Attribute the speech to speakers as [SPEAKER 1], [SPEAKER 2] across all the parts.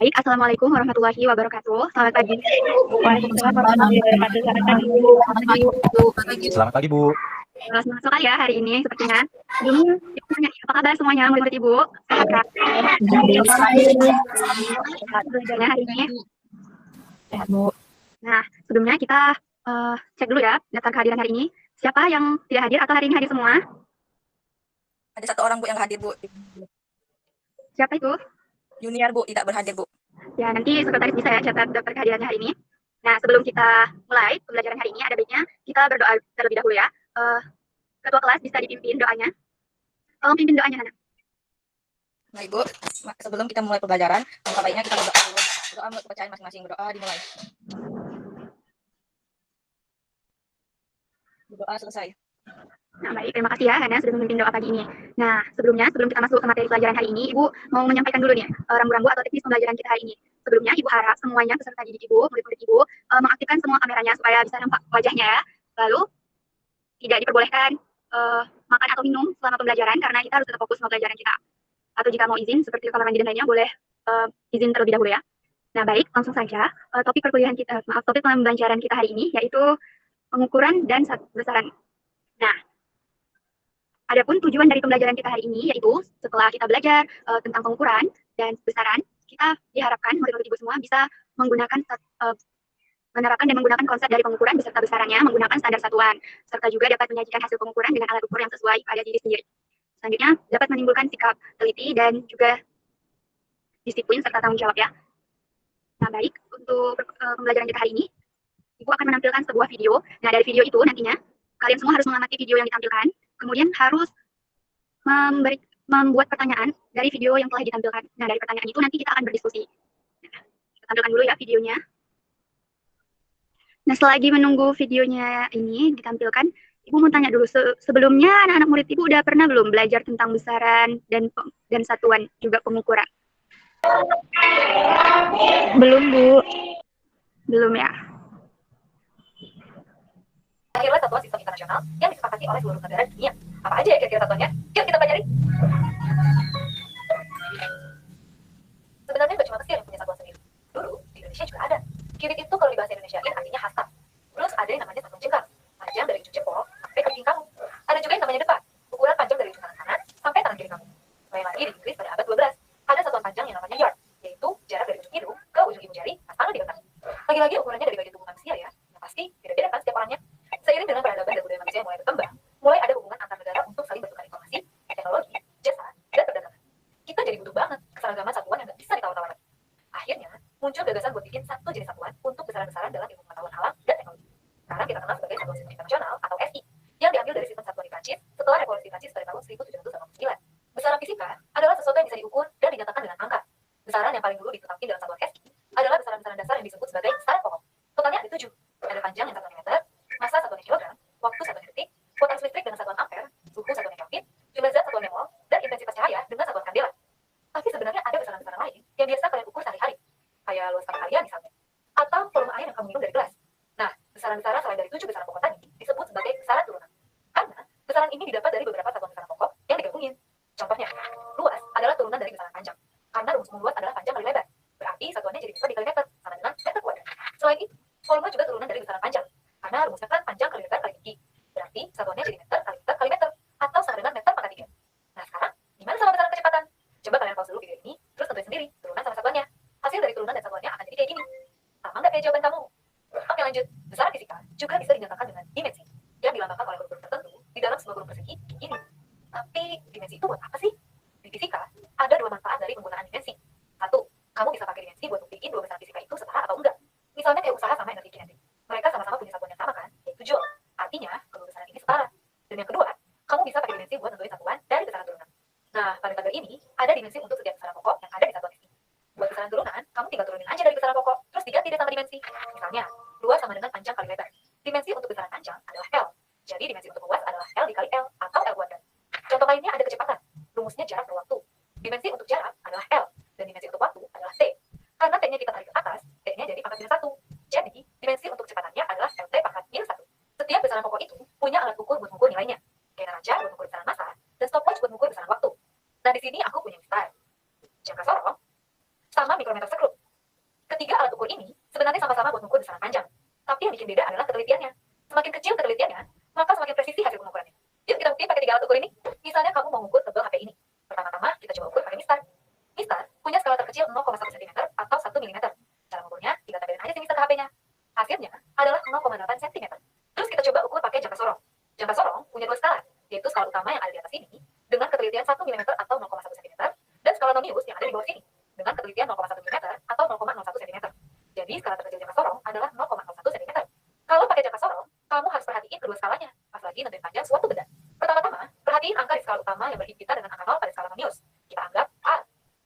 [SPEAKER 1] Baik, Assalamualaikum warahmatullahi wabarakatuh. Selamat pagi.
[SPEAKER 2] Waalaikumsalam warahmatullahi wabarakatuh. Selamat pagi.
[SPEAKER 3] Selamat pagi, Bu.
[SPEAKER 1] Semangat sekali ya hari ini sepertinya. Sebelumnya, ibu tanya nih, apa kabar semuanya murid-murid Ibu? Sehat kan? Sehat belajarnya hari ini.
[SPEAKER 2] Sehat, Bu.
[SPEAKER 1] Nah, sebelumnya kita cek dulu ya daftar kehadiran hari ini. Siapa yang tidak hadir atau hari ini hadir semua?
[SPEAKER 2] Ada satu orang, Bu, yang nggak hadir, Bu.
[SPEAKER 1] Siapa itu?
[SPEAKER 2] Junior, Bu, tidak berhadir, Bu.
[SPEAKER 1] Ya, nanti sekretaris bisa ya catat daftar kehadirannya hari ini. Nah, sebelum kita mulai pembelajaran hari ini, ada baiknya kita berdoa terlebih dahulu ya. Ketua kelas bisa dipimpin doanya. Tolong pimpin doanya, Hana.
[SPEAKER 2] Nah, Ibu, sebelum kita mulai pembelajaran, maka baiknya kita berdoa dulu. Berdoa menurut kepercayaan masing-masing. Berdoa dimulai. Berdoa selesai.
[SPEAKER 1] Nah, baik, terima kasih ya Hana sudah memimpin doa pagi ini. Nah, sebelum kita masuk ke materi pelajaran hari ini, Ibu mau menyampaikan dulu nih rambu-rambu atau teknis pembelajaran kita hari ini. Sebelumnya, Ibu harap semuanya peserta didik Ibu, murid-murid Ibu, mengaktifkan semua kameranya supaya bisa nampak wajahnya ya. Lalu, tidak diperbolehkan makan atau minum selama pembelajaran karena kita harus tetap fokus sama pelajaran kita. Atau jika mau izin, seperti kamar mandi dan lainnya, boleh izin terlebih dahulu ya. Nah, baik, langsung saja. Topik pembelajaran kita hari ini yaitu pengukuran dan besaran. Nah, adapun tujuan dari pembelajaran kita hari ini yaitu setelah kita belajar tentang pengukuran dan besaran, kita diharapkan murid-murid Ibu semua bisa menerapkan dan menggunakan konsep dari pengukuran beserta besarannya menggunakan standar satuan, serta juga dapat menyajikan hasil pengukuran dengan alat ukur yang sesuai pada diri sendiri. Selanjutnya, dapat menimbulkan sikap teliti dan juga disiplin serta tanggung jawab ya. Nah, baik, untuk pembelajaran kita hari ini, Ibu akan menampilkan sebuah video. Nah, dari video itu nantinya, kalian semua harus mengamati video yang ditampilkan, kemudian harus membuat pertanyaan dari video yang telah ditampilkan. Nah, dari pertanyaan itu nanti kita akan berdiskusi. Nah, kita tampilkan dulu ya videonya. Nah, selagi menunggu videonya ini ditampilkan, Ibu mau tanya dulu, sebelumnya anak-anak murid Ibu udah pernah belum belajar tentang besaran dan satuan juga pengukuran?
[SPEAKER 4] Belum, Bu.
[SPEAKER 1] Belum ya?
[SPEAKER 2] Akhirnya satuan sistem internasional yang disepakati oleh seluruh negara di dunia. Apa aja ya kira-kira satuannya? Yuk kita pelajari. Sebenarnya nggak cuma Mesir yang punya satuan sendiri. Dulu, di Indonesia juga ada. Qubit itu kalau di bahasa Indonesiain artinya hasta. Terus ada yang namanya satuan jengkal. Panjang dari ujung jempol sampai ke ujung kamu. Ada juga yang namanya depan. Ukuran panjang dari ujung tangan kanan sampai tangan kiri kamu. Lain lagi di Inggris pada abad 12. Ada satuan panjang yang namanya yard, yaitu jarak dari ujung hidung ke ujung ibu jari pasangan di kaki. Lagi-lagi ukurannya dari bagian tubuh manusia ya. Yang pasti beda-beda kan setiap orangnya. Seiring dengan peradaban dan budaya manusia yang mulai berkembang, mulai ada hubungan antar negara untuk saling bertukar informasi, teknologi, jasa, dan perdagangan. Kita jadi butuh banget keseragaman satuan yang nggak bisa ditawar-tawar lagi. Akhirnya, muncul gagasan buat bikin satu jenis satuan untuk besaran-besaran dalam ilmu pengetahuan alam dan teknologi. Sekarang kita kenal sebagai Satuan Sistem Internasional atau SI, yang diambil dari sistem satuan di Prancis setelah revolusi Prancis pada tahun 1789. Besaran fisika adalah sesuatu yang bisa diukur dan dinyatakan dengan angka. Besaran yang paling dulu ditetapkan dalam satuan SI adalah besaran-besaran dasar yang disebut sebagai besaran pokok. Totalnya ada 7. Ada panjang yang 1 mm, massa satuannya kilogram, waktu satuannya detik, potensi listrik dengan satuan ampere, suhu satuannya Kelvin, jumlah zat satuannya mol, dan intensitas cahaya dengan satuan kandela. Tapi sebenarnya ada besaran-besaran lain yang biasa kalian ukur sehari-hari, kayak luas tanah kalian misalnya, atau volume air yang kamu minum dari gelas. Nah, besaran-besaran selain dari 7 besaran pokok tadi disebut sebagai besaran turunan. Karena besaran ini didapat dari beberapa satuan besaran pokok yang digabungin. Contohnya, luas adalah turunan dari besaran panjang. Karena rumus luas adalah panjang kali lebar. Berarti satuannya jadi meter dikali meter, sama dengan meter kuadrat. Selain itu, volume juga turunan dari besaran panjang. Karena rumusnya kan panjang kali lebar kali tinggi. Berarti satuannya jadi meter kali meter kali meter, atau sama dengan meter pangkat 3. Nah, sekarang, gimana sama besaran kecepatan? Coba kalian pause dulu video ini, terus tentuin sendiri turunan sama satuannya. Hasil dari turunan dan satuannya akan jadi kayak gini. Sama nggak kayak jawaban kamu? Oke, lanjut. Besaran fisika juga bisa dinyatakan dengan dimensi, yang dilambangkan oleh huruf tertentu di dalam sebuah kurung persegi ini. Tapi dimensi itu buat apa sih? Di fisika, ada 2 manfaat dari penggunaan dimensi. 1, kamu bisa pakai dimensi buat buktiin 2 besaran fisika itu setara atau enggak. Misalnya kayak usaha sama energi kinetik. Mereka sama-sama punya satuan yang sama kan, yaitu joule. Artinya, kedua besaran ini setara. Dan yang kedua, kamu bisa pakai dimensi buat nentuin satuan dari besaran turunan. Nah, pada tabel ini, ada dimensi untuk setiap besaran pokok yang ada di satuan ini. Buat besaran turunan, kamu tinggal turunin aja dari besaran pokok, terus diganti deh sama dimensi. Misalnya, luas sama dengan panjang kali lebar. Dimensi untuk besaran panjang adalah L. Jadi dimensi untuk luas adalah L dikali L atau L kuadrat. Contoh lainnya ada kecepatan. Rumusnya jarak per waktu. Dimensi untuk jarak adalah L. Dan dimensi untuk waktu adalah T. Karena T-nya kita tarik ke atas, T-nya jadi pangkat minus 1. Jadi, dimensi untuk kecepatannya adalah LT pangkat minus 1. Setiap besaran pokok itu punya alat ukur buat mengukur nilainya. Kayak neraca buat mengukur besaran massa, dan stopwatch buat mengukur besaran waktu. Nah, di sini aku punya style. Jangka sorong, sama mikrometer sekrup. Ketiga alat ukur ini sebenarnya sama-sama buat mengukur besaran panjang, tapi yang bikin beda adalah ketelitiannya. Semakin kecil ketelitiannya, maka semakin presisi hasil pengukurannya. Yuk kita buktiin pakai 3 alat ukur ini. Misalnya kamu mau mengukur tebal HP ini. Pertama-tama kita coba ukur pakai mistar. Mistar punya skala terkecil 0,1 cm atau 1 mm. Cara mengukurnya kita tempelin aja si mistar ke HP-nya. Hasilnya adalah 0,8 cm. Terus kita coba ukur pakai jangka sorong. Jangka sorong punya 2 skala, yaitu skala utama yang ada di atas ini dengan ketelitian 1 mm atau 0,1 cm dan skala nonius yang ada di bawah sini dengan ketelitian 0,1 mm atau 0,01 cm. Jadi skala terkecil jangka sorong adalah 0,01 cm. Kalau pakai jangka sorong, kamu harus perhatiin kedua skalanya, pas lagi nentuin panjang suatu benda. Pertama-tama, perhatiin angka di skala utama yang berhimpitan dengan angka 0 pada skala nonius. Kita anggap A.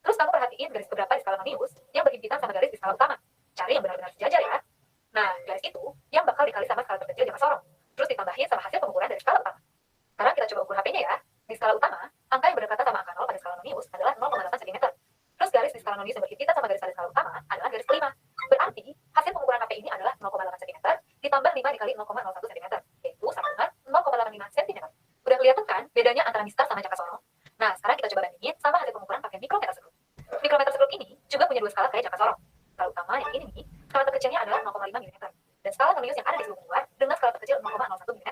[SPEAKER 2] Terus kamu perhatiin garis keberapa di skala nonius yang berhimpitan sama garis di skala utama. Cari yang benar-benar sejajar ya. Nah, garis itu yang bakal dikali sama skala terkecil jangka sorong. Terus ditambahin sama hasil pengukuran dari skala utama. Sekarang kita coba ukur HP-nya ya. Di skala utama, angka yang berdekatan sama angka 0 pada skala nonius adalah 0,8 cm. Terus garis di skala nonius yang berhimpitan sama garis skala utama adalah garis kelima. Berarti hasil pengukuran HP ini adalah 0,8 cm ditambah 5 dikali 0,01 cm, yaitu sama dengan 0,85 cm. Udah kelihatan kan bedanya antara mistar sama jangka sorong? Nah, sekarang kita coba bandingin sama hasil pengukuran pakai mikrometer sekrup. Mikrometer sekrup ini juga punya 2 skala kayak jangka sorong. Skala utama yang ini nih, skala terkecilnya adalah 0,5 mm. Dan skala nonius yang ada di seluruh luar dengan skala terkecil 0,01 mm.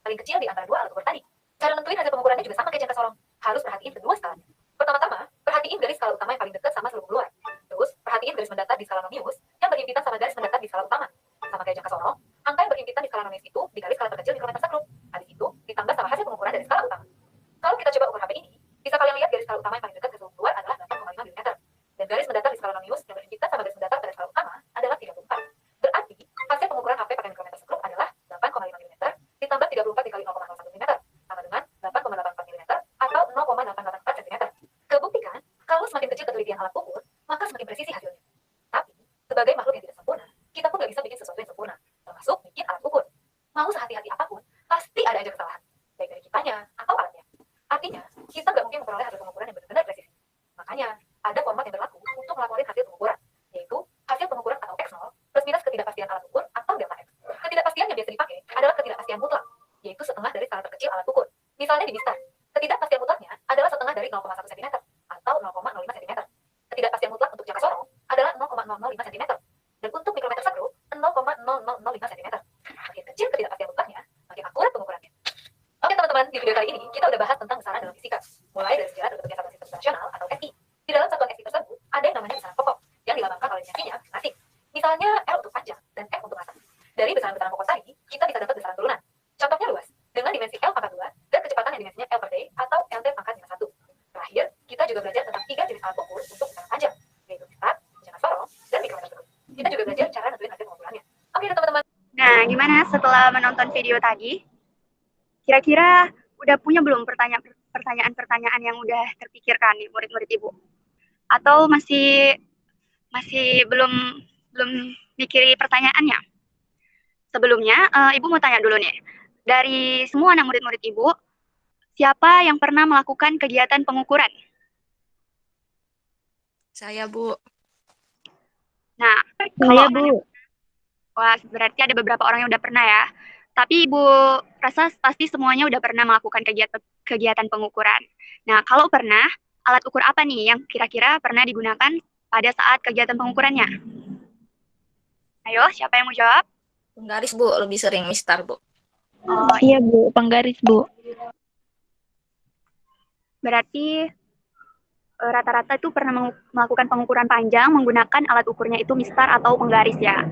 [SPEAKER 2] Paling kecil di antara 2 alat ukur tadi. Cara nentuin hasil pengukurannya juga sama kayak jangka sorong. Harus perhatiin kedua skalanya. Pertama-tama, perhatiin garis skala utama yang paling dekat sama seluruh luar. Terus, perhatiin garis mendatar di skala nonius yang berhimpitan sama garis mendatar di skala utama. Sama kayak jangka sorong, angka yang berhimpitan di skala nonius itu dikali skala terkecil mikrometer sekrup. Habis itu, ditambah sama hasil pengukuran dari skala utama. Kalau kita coba ukur HP ini, bisa kalian lihat garis skala utama yang paling dekat ke seluruh luar adalah 8,5 mm. Dan garis mendatar di skala nonius yang berhimpitan sama garis mendatar pada skala utama adalah 34. Berarti, hasil pengukuran HP pakai mikrometer sekrup adalah 8,5 mm ditambah 34 dikali 0,01 mm sama dengan 8,84 mm atau 0,884 cm. Kebuktikan, kalau semakin kecil ketelitian alat ukur, maka semakin presisi hasilnya. Tapi, sebagai makhluk yang tidak sempurna, kita pun nggak bisa bikin sesuatu yang sempurna, termasuk bikin alat ukur. Mau sehati-hati apapun, pasti ada aja kesalahan, baik dari kitanya atau alatnya. Artinya, kita nggak mungkin memperoleh hasil pengukuran yang benar-benar presisi. Makanya, ada format yang berlaku untuk melaporin hasil pengukuran, yaitu hasil pengukuran atau X0 plus minus ketidakpastian alat ukur atau delta X. Ketidakpastian yang biasa dipakai adalah ketidakpastian mutlak, yaitu setengah dari skala terkecil alat ukur. Misalnya di mistar, ketidakpastian mutlaknya adalah setengah dari 0,1 cm atau 0,05 cm. Ketidakpastian mutlak untuk jangka sorong adalah 0,005 cm. Dan untuk mikrometer sekrup, 0,0005 cm. Makin kecil ketidakpastian mutlaknya, makin akurat pengukurannya. Oke teman-teman, di video kali ini kita udah bahas tentang besaran dalam fisika. Mulai dari sejarah terbentuknya satuan sistem nasional atau SI. Di dalam satuan SI tersebut, ada yang namanya besaran pokok, yang dilambangkan oleh dimensinya masing-masing. Misalnya L untuk panjang dan F untuk massa. Dari besaran-besaran pokok tadi, kita bisa dapat besaran turunan. Contohnya luas, dengan dimensi L pangkat 2 dan kecepatan yang dimensinya L per day atau LT pangkat 1. Terakhir, kita juga belajar tentang 3 jenis alat ukur untuk besaran panjang, yaitu mistar, jangka sorong, dan mikrometer sekrup. Kita juga belajar cara nentuin hasil pengukurannya. Oke teman-teman.
[SPEAKER 1] Nah, gimana setelah menonton video tadi? Kira-kira udah punya belum pertanyaan-pertanyaan yang udah terpikirkan nih murid-murid Ibu? Atau masih belum mikiri pertanyaannya? Sebelumnya, Ibu mau tanya dulu nih. Dari semua anak murid-murid Ibu, siapa yang pernah melakukan kegiatan pengukuran?
[SPEAKER 3] Saya, Bu.
[SPEAKER 1] Nah,
[SPEAKER 4] Saya, Bu.
[SPEAKER 1] wah, berarti ada beberapa orang yang udah pernah ya. Tapi Ibu rasa pasti semuanya udah pernah melakukan kegiatan pengukuran. Nah, kalau pernah, alat ukur apa nih yang kira-kira pernah digunakan pada saat kegiatan pengukurannya? Ayo, siapa yang mau jawab?
[SPEAKER 3] Penggaris, Bu. Lebih sering mistar, Bu.
[SPEAKER 1] Oh,
[SPEAKER 4] Iya, Bu. Penggaris, Bu.
[SPEAKER 1] berarti rata-rata itu pernah melakukan pengukuran panjang menggunakan alat ukurnya itu mistar atau penggaris ya.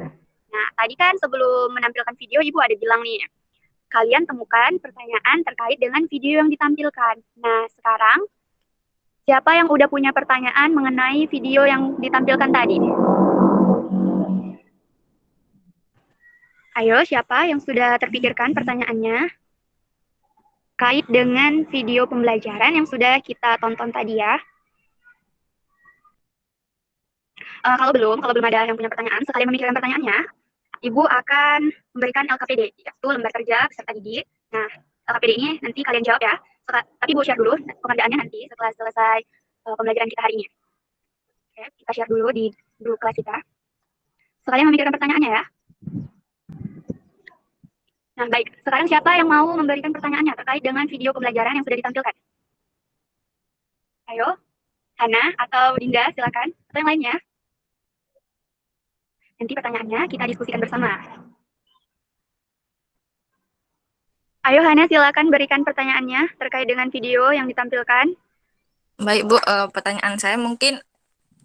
[SPEAKER 1] Nah, tadi kan sebelum menampilkan video, Ibu ada bilang nih, kalian temukan pertanyaan terkait dengan video yang ditampilkan. Nah, sekarang, siapa yang udah punya pertanyaan mengenai video yang ditampilkan tadi? Ayo, siapa yang sudah terpikirkan pertanyaannya? Kait dengan video pembelajaran yang sudah kita tonton tadi ya. Kalau belum ada yang punya pertanyaan, sekalian memikirkan pertanyaannya, Ibu akan memberikan LKPD, yaitu lembar kerja peserta didik. Nah, LKPD ini nanti kalian jawab ya. Tapi Ibu share dulu pengerjaannya nanti setelah selesai pembelajaran kita hari ini. Oke, kita share dulu di grup kelas kita. Sekalian memikirkan pertanyaannya ya. Nah, baik. Sekarang siapa yang mau memberikan pertanyaannya terkait dengan video pembelajaran yang sudah ditampilkan? Ayo, Hana atau Dinda, silakan. Atau yang lainnya. Nanti pertanyaannya kita diskusikan bersama. Ayo Hana, silakan berikan pertanyaannya terkait dengan video yang ditampilkan.
[SPEAKER 3] Baik Bu, pertanyaan saya mungkin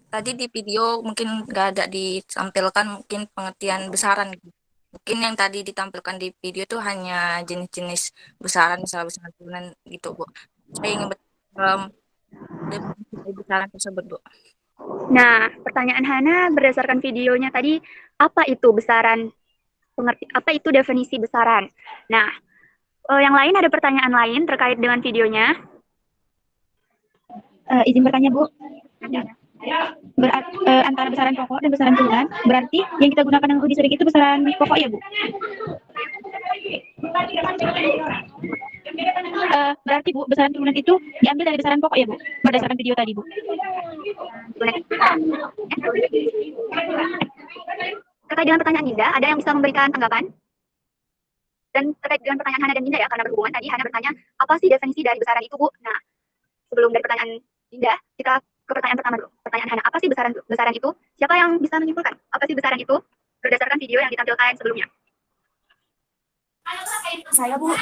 [SPEAKER 3] tadi di video mungkin nggak ada ditampilkan mungkin pengertian besaran gitu. Mungkin yang tadi ditampilkan di video itu hanya jenis-jenis besaran, misalnya besaran turunan gitu Bu. Saya ingin definisi dari besaran tersebut Bu.
[SPEAKER 1] Nah, pertanyaan Hana berdasarkan videonya tadi, apa itu besaran? Apa itu definisi besaran? Nah, yang lain ada pertanyaan lain terkait dengan videonya?
[SPEAKER 4] Izin bertanya, Bu. Antara besaran pokok dan besaran turunan, berarti yang kita gunakan yang uji sering itu besaran pokok ya, Bu? Berarti, Bu, besaran turunan itu diambil dari besaran pokok ya, Bu? Berdasarkan video tadi, Bu.
[SPEAKER 1] Terkait dengan pertanyaan Dinda, ada yang bisa memberikan tanggapan? Dan terkait dengan pertanyaan Hana dan Dinda ya, karena berhubungan tadi Hana bertanya, apa sih definisi dari besaran itu, Bu? Nah, sebelum dari pertanyaan Dinda, kita ke pertanyaan pertama dulu. Pertanyaan Hana, apa sih besaran itu? Siapa yang bisa menyimpulkan? Apa sih besaran itu? Berdasarkan video yang ditampilkan sebelumnya.
[SPEAKER 5] Saya Bu,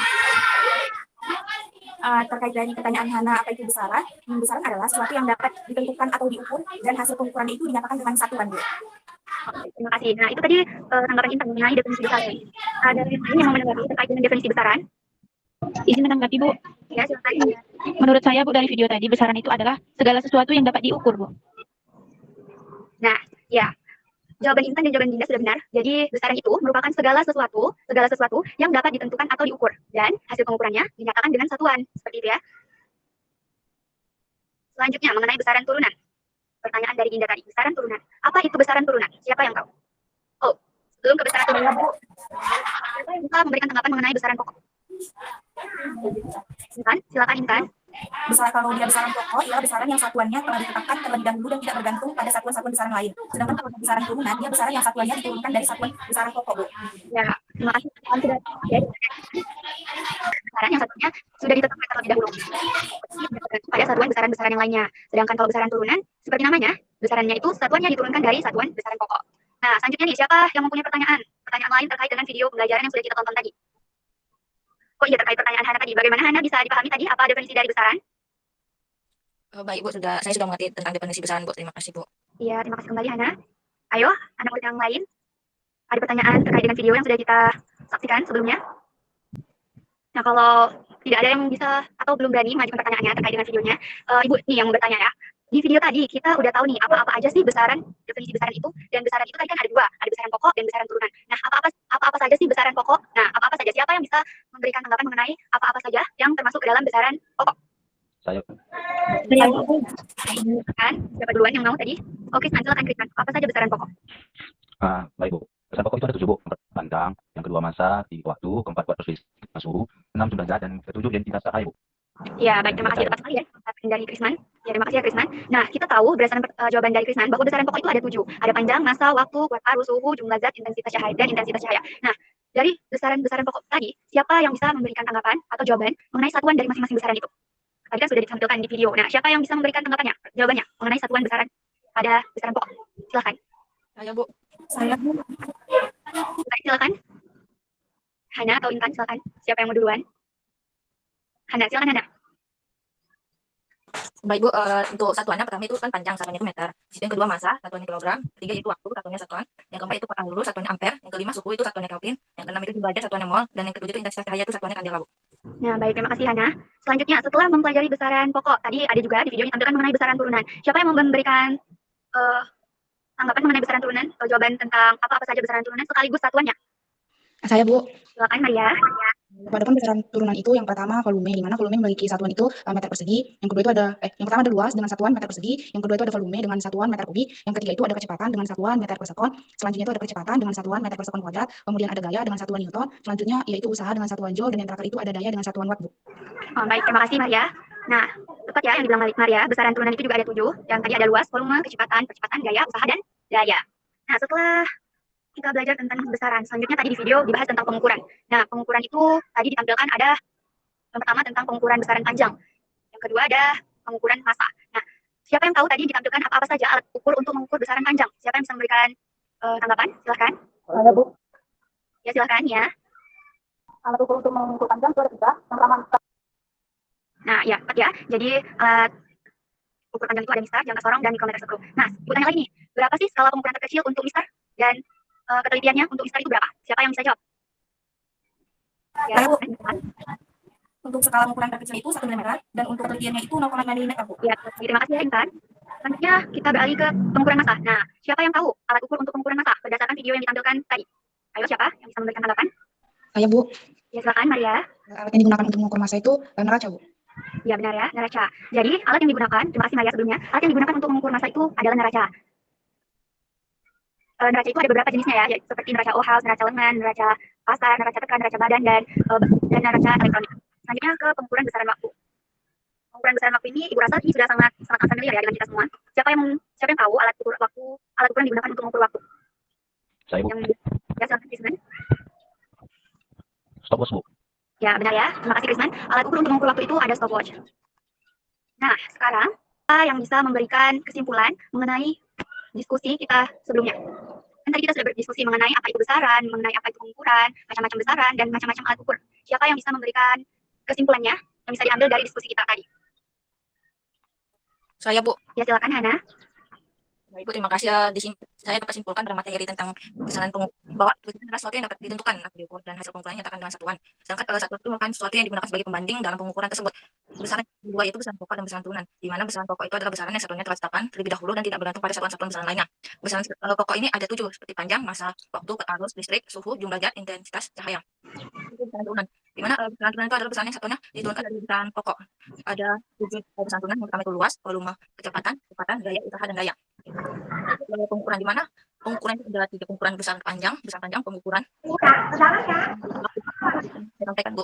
[SPEAKER 5] terkait dari pertanyaan Hana apa itu besaran? Besaran adalah sesuatu yang dapat ditentukan atau diukur dan hasil pengukuran itu dinyatakan dengan satuan Bu.
[SPEAKER 1] Terima kasih. Nah, itu tadi tanggapan Intan mengenai definisi besaran. Ada yang lain yang mau menanggapi terkait dengan definisi besaran?
[SPEAKER 4] Izin menanggapi, Bu.
[SPEAKER 1] Ya, silakan.
[SPEAKER 4] Menurut saya, Bu, dari video tadi, besaran itu adalah segala sesuatu yang dapat diukur, Bu.
[SPEAKER 1] Nah, ya. Jawaban Intan dan jawaban Dinda sudah benar. Jadi, besaran itu merupakan segala sesuatu yang dapat ditentukan atau diukur. Dan hasil pengukurannya dinyatakan dengan satuan. Seperti itu ya. Selanjutnya, mengenai besaran turunan. Pertanyaan dari Dinda tadi, besaran turunan. Apa itu besaran turunan? Siapa yang tahu? Oh, sebelum ke besaran turunan, siapa yang bisa memberikan tanggapan mengenai besaran pokok? Silakan Intan.
[SPEAKER 5] Kalau dia besaran pokok, ialah besaran yang satuannya telah ditetapkan terlebih dahulu dan tidak bergantung pada satuan-satuan besaran lain. Sedangkan kalau besaran turunan, dia besaran yang satuannya diturunkan dari satuan besaran pokok, Bu.
[SPEAKER 1] Ya, terima kasih. Sudah besaran yang satunya sudah ditetapkan terlebih dahulu pada satuan besaran-besaran yang lainnya. Sedangkan kalau besaran turunan, seperti namanya, besarannya itu satuannya diturunkan dari satuan besaran pokok. Nah, selanjutnya nih, siapa yang mempunyai pertanyaan? Pertanyaan lain terkait dengan video pembelajaran yang sudah kita tonton tadi. Oh iya, terkait pertanyaan Hana tadi. Bagaimana Hana bisa dipahami tadi apa definisi dari besaran?
[SPEAKER 3] Baik Bu, saya sudah mengerti tentang definisi besaran Bu. Terima kasih Bu.
[SPEAKER 1] Iya, terima kasih kembali Hana. Ayo, anak murid yang lain. Ada pertanyaan terkait dengan video yang sudah kita saksikan sebelumnya? Nah, kalau tidak ada yang bisa atau belum berani mengajukan pertanyaannya terkait dengan videonya, Ibu nih yang bertanya ya. Di video tadi kita udah tahu nih apa-apa aja sih besaran, definisi besaran itu, dan besaran itu tadi kan ada dua, ada besaran pokok dan besaran turunan. Nah, apa-apa saja sih besaran pokok? Nah, apa-apa saja? Siapa yang bisa memberikan tanggapan mengenai apa-apa saja yang termasuk ke dalam besaran pokok?
[SPEAKER 6] Saya.
[SPEAKER 1] Kan? Siapa duluan yang mau tadi? Oke, silakan Krisman. Apa saja besaran pokok?
[SPEAKER 6] Baik Bu. Besaran pokok itu ada 7 Bu. Yang pertama panjang, yang kedua masa, tiga waktu, keempat buat perselisih suhu, 6 jumlah zat, dan ketujuh identitas cahaya Bu.
[SPEAKER 1] Ya, baik, terima kasih tepat sekali ya dari Krisman. Ya, terima kasih ya Krisman. Nah, kita tahu berdasarkan jawaban dari Krisman bahwa besaran pokok itu ada 7. Ada panjang, masa, waktu, kuat arus, suhu, jumlah zat, intensitas cahaya, dan intensitas cahaya. Nah, dari besaran-besaran pokok tadi, siapa yang bisa memberikan tanggapan atau jawaban mengenai satuan dari masing-masing besaran itu? Tadi kan sudah ditampilkan di video. Nah, siapa yang bisa memberikan tanggapannya, jawabannya mengenai satuan besaran pada besaran pokok? Silakan.
[SPEAKER 3] Saya Bu.
[SPEAKER 5] Saya Bu.
[SPEAKER 1] Silakan. Hana atau Intan, silakan. Siapa yang mau duluan? Hana, silakan Hana.
[SPEAKER 3] Baik Bu, untuk satuannya pertama itu kan panjang, satuannya itu meter. Yang kedua masa, satuannya kilogram. Ketiga itu waktu, satuannya satuan. Yang keempat itu arus, satuannya ampere. Yang kelima suhu itu satuannya Kelvin. Yang keenam itu derajat, satuannya mol. Dan yang ketujuh itu intensitas cahaya itu satuannya kandela Bu.
[SPEAKER 1] Nah, baik, terima kasih Hana. Selanjutnya, setelah mempelajari besaran pokok, tadi ada juga di video ditampilkan mengenai besaran turunan. Siapa yang mau memberikan tanggapan mengenai besaran turunan atau jawaban tentang apa-apa saja besaran turunan sekaligus satuannya?
[SPEAKER 7] Saya Bu.
[SPEAKER 1] Silakan Maria.
[SPEAKER 7] Pada besaran turunan itu yang pertama volume, di mana volume memiliki satuan itu meter persegi. Yang kedua itu yang pertama ada luas dengan satuan meter persegi. Yang kedua itu ada volume dengan satuan meter kubik. Yang ketiga itu ada kecepatan dengan satuan meter per sekon. Selanjutnya itu ada kecepatan dengan satuan meter per sekon kuadrat. Kemudian ada gaya dengan satuan Newton. Selanjutnya yaitu usaha dengan satuan joule, dan yang terakhir itu ada daya dengan satuan watt Bu.
[SPEAKER 1] Oh, baik, terima kasih Maria. Nah, tepat ya yang dibilang Maria, besaran turunan itu juga ada 7. Yang tadi ada luas, volume, kecepatan, gaya, usaha, dan daya. Nah, setelah kita belajar tentang besaran, selanjutnya tadi di video dibahas tentang pengukuran. Nah, pengukuran itu tadi ditampilkan ada yang pertama tentang pengukuran besaran panjang. Yang kedua ada pengukuran massa. Nah, siapa yang tahu tadi ditampilkan apa-apa saja alat ukur untuk mengukur besaran panjang? Siapa yang bisa memberikan tanggapan? Silahkan.
[SPEAKER 2] Ada Bu.
[SPEAKER 1] Ya silahkan ya.
[SPEAKER 2] Alat ukur untuk mengukur panjang itu ada 3. Yang pertama
[SPEAKER 1] Nah ya, tepat ya. Jadi alat ukur panjang itu ada mistar, jangka sorong, dan mikrometer skru. Nah, ibu tanya lagi nih, berapa sih skala pengukuran terkecil untuk mistar? Dan ketelitiannya untuk mistar itu berapa? Siapa yang bisa jawab? Ya,
[SPEAKER 5] Saya, Bu.
[SPEAKER 1] silahkan.
[SPEAKER 5] Untuk skala pengukuran terkecil itu 1 mm dan untuk ketinggiannya itu 0,5 mm, Bu.
[SPEAKER 1] Ya, terima kasih ya Intan. Selanjutnya kita beralih ke pengukuran massa. Nah, siapa yang tahu alat ukur untuk pengukuran massa berdasarkan video yang ditampilkan tadi? Ayo siapa yang bisa memberikan tanggapan?
[SPEAKER 7] Saya, Bu.
[SPEAKER 1] Ya silakan Maria.
[SPEAKER 7] Alat yang digunakan untuk mengukur massa itu neraca, Bu.
[SPEAKER 1] Ya benar ya, neraca. Jadi alat yang digunakan, terima kasih Maria sebelumnya, alat yang digunakan untuk mengukur massa itu adalah neraca. Neraca itu ada beberapa jenisnya ya, seperti neraca Ohl's, neraca lengan, neraca pasar, neraca tekan, neraca badan, dan neraca elektronik. Selanjutnya ke pengukuran besaran waktu. Pengukuran besaran waktu ini, Ibu rasa ini sudah sangat familiar ya dengan kita semua. Siapa yang tahu alat ukur yang digunakan untuk mengukur waktu?
[SPEAKER 6] Saya, Bu.
[SPEAKER 1] Ya silakan Krisman.
[SPEAKER 6] Stopwatch, Bu.
[SPEAKER 1] Ya benar ya, terima kasih Krisman. Alat ukur untuk mengukur waktu itu ada stopwatch. Nah sekarang kita yang bisa memberikan kesimpulan mengenai diskusi kita sebelumnya. Kan tadi kita sudah berdiskusi mengenai apa itu besaran, mengenai apa itu pengukuran, macam-macam besaran, dan macam-macam alat ukur. Siapa yang bisa memberikan kesimpulannya yang bisa diambil dari diskusi kita tadi?
[SPEAKER 3] Saya, Bu.
[SPEAKER 1] Ya silakan Hana.
[SPEAKER 3] Baik, Bu, terima kasih. Di sini saya dapat simpulkan pada materi tentang besaran bahwa itu adalah sesuatu yang dapat ditentukan dapat diukur dan hasil pengukurannya nyatakan dengan satuan. Sedangkan satuan itu merupakan sesuatu yang digunakan sebagai pembanding dalam pengukuran tersebut. Besaran kedua yaitu besaran pokok dan besaran turunan, di mana besaran pokok itu adalah besaran yang satuannya telah ditetapkan terlebih dahulu dan tidak bergantung pada satuan-satuan besaran lainnya. Besaran pokok ini ada 7 seperti panjang, massa, waktu, arus, listrik, suhu, jumlah zat, intensitas cahaya. Itu besaran turunan, di mana besaran turunan itu adalah besaran yang satuannya diturunkan dari besaran pokok. Ada 7 besaran turunan, yang pertama itu luas, volume, kecepatan, gaya, usaha, dan daya. Pengukuran di mana pengukuran itu ada 3 pengukuran besaran panjang, pengukuran. Saya sampaikan, Bu.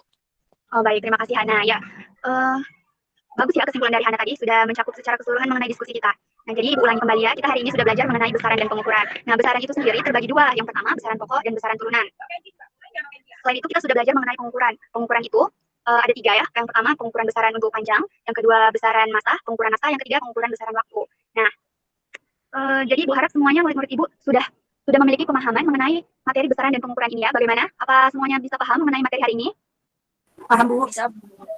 [SPEAKER 1] Oh baik, terima kasih Hana. Ya, bagus ya kesimpulan dari Hana tadi sudah mencakup secara keseluruhan mengenai diskusi kita. Nah jadi Ibu ulangi kembali ya, kita hari ini sudah belajar mengenai besaran dan pengukuran. Nah besaran itu sendiri terbagi 2, yang pertama besaran pokok dan besaran turunan. Selain itu kita sudah belajar mengenai pengukuran. Pengukuran itu ada 3 ya. Yang pertama pengukuran besaran untuk panjang, yang kedua besaran massa, pengukuran massa, yang ketiga pengukuran besaran waktu. Nah jadi Ibu harap semuanya murid-murid Ibu sudah memiliki pemahaman mengenai materi besaran dan pengukuran ini ya. Bagaimana? Apa semuanya bisa paham mengenai materi hari ini?
[SPEAKER 5] Paham, Bu.
[SPEAKER 3] Bisa,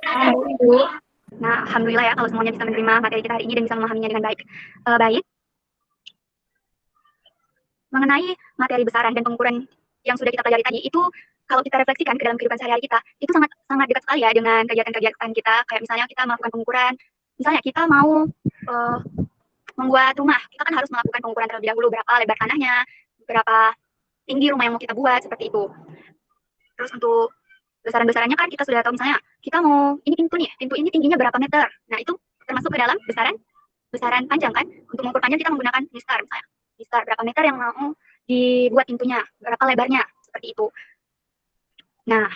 [SPEAKER 1] Paham, Bu. Nah, alhamdulillah ya kalau semuanya bisa menerima materi kita hari ini dan bisa memahaminya dengan baik. Baik. Mengenai materi besaran dan pengukuran yang sudah kita pelajari tadi itu kalau kita refleksikan ke dalam kehidupan sehari-hari kita, itu sangat dekat sekali ya dengan kegiatan-kegiatan kita. Kayak misalnya kita melakukan pengukuran, misalnya kita mau membuat rumah, kita kan harus melakukan pengukuran terlebih dahulu berapa lebar tanahnya, berapa tinggi rumah yang mau kita buat, seperti itu. Terus untuk besaran-besarannya kan kita sudah tahu, misalnya kita mau ini pintu nih, pintu ini tingginya berapa meter. Nah itu termasuk ke dalam besaran panjang kan. Untuk mengukur panjang kita menggunakan mistar misalnya. Mistar berapa meter yang mau dibuat pintunya, berapa lebarnya, seperti itu. Nah,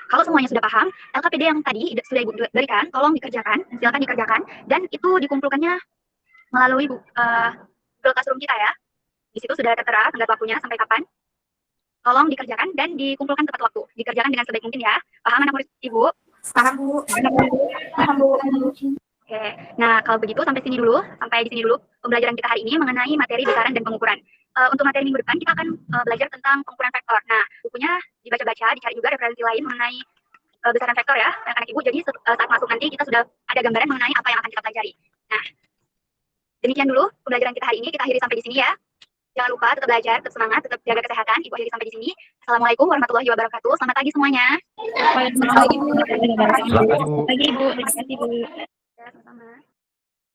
[SPEAKER 1] kalau semuanya sudah paham, LKPD yang tadi sudah Ibu berikan, tolong dikerjakan, silakan dikerjakan, dan itu dikumpulkannya melalui Google Classroom kita ya. Di situ sudah tertera tenggat waktunya sampai kapan. Tolong dikerjakan dan dikumpulkan tepat waktu. Dikerjakan dengan sebaik mungkin ya. Paham anak murid Ibu?
[SPEAKER 5] Paham, Bu.
[SPEAKER 1] Paham, Bu. Oke. Nah, kalau begitu sampai di sini dulu pembelajaran kita hari ini mengenai materi besaran dan pengukuran. Untuk materi minggu depan kita akan belajar tentang pengukuran vektor. Nah, bukunya dibaca-baca, dicari juga referensi lain mengenai besaran vektor ya, anak-anak Ibu. Jadi saat masuk nanti kita sudah ada gambaran mengenai apa yang akan kita pelajari. Nah, demikian dulu pembelajaran kita hari ini. Kita akhiri sampai di sini ya. Jangan lupa tetap belajar, tetap semangat, tetap jaga kesehatan. Ibu akhiri sampai di sini. Assalamualaikum warahmatullahi wabarakatuh. Selamat pagi semuanya.
[SPEAKER 4] Selamat pagi, Bu.
[SPEAKER 6] Selamat pagi, Bu.
[SPEAKER 4] Pagi, Bu. Terima kasih, Bu.
[SPEAKER 1] Ya, sama-sama.